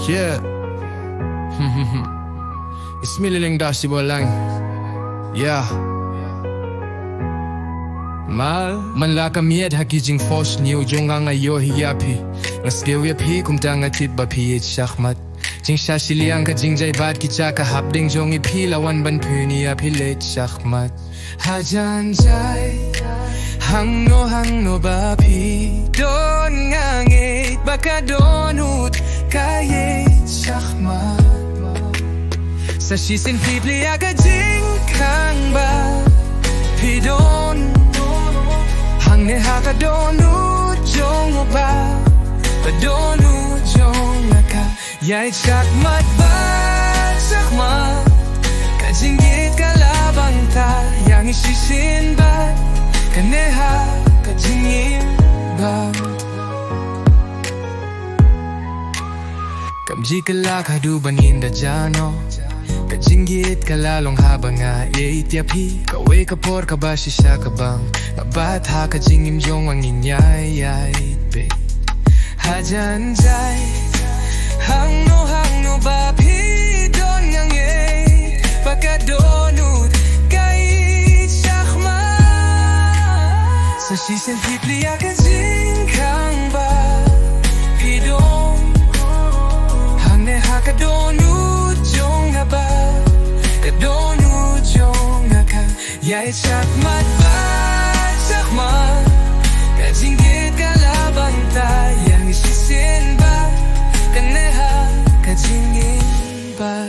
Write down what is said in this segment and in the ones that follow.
Yeah. Ismililing dasi bolang. Yeah. Mal manla kamiet hakijing fos niu jonga ngayo hiyapi. Ngaskew yapi kumtanga titba pi shachmat. Jing shashiliang ka jingjay bad kichaka habding jongi pi lawan ban puni api let shachmat. Hajan jay hangno ba pi don ngangit baka donut kayet shachmat. Sa shisin pipli aga jing kang ba pi don hangne haka donut jong ba donut jong ka yay shachmat ba shachmat kajingit kalabang ta yang ishisin ba kaneha kajingin ba kamji kala kadu banin da jano kajingit kalalong habang nga itiapi kawe kapor kabashi siya kabang nabat ha kajingim jong ang inyay pe hajan jay hangno ba pi don yang baka donut kay shachmat sa shisen pipli akajing kang ba pi don hangne haka donut jong ba ka donut jong ka yay shachmat ba shachmat kajingit kalabang tayang isisin ba kaneha kajingin ba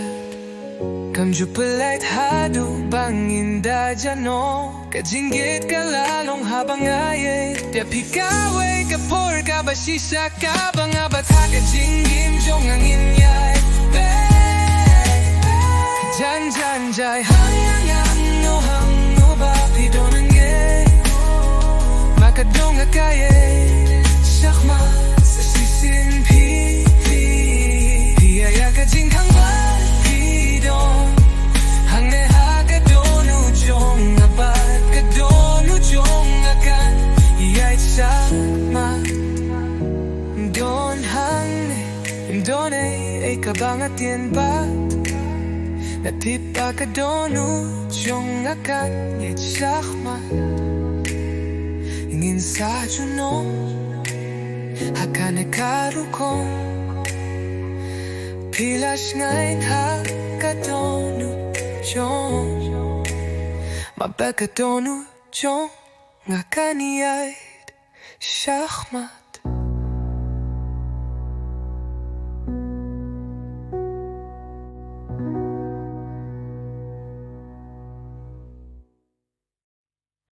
kamju pelait hadu bangin da jano kajingit kalalong habang ayet tiapi kawe kapor kabasisa kabang abata kajingim jong ang inyay jan jay hangno ba pidon ang makadong akaye shachmat sa sisin piyaya kajing kang ba pidon hangne haka donut jong abat ka donut jong akan iyay shachmat don hangne don ay kabangat yan ba natipa ka donut jong akan iyay shachmat ingin sa juno hakane karukong pilas ngay hakadonu jong mabakadonu jong ngakaniyay shachmat.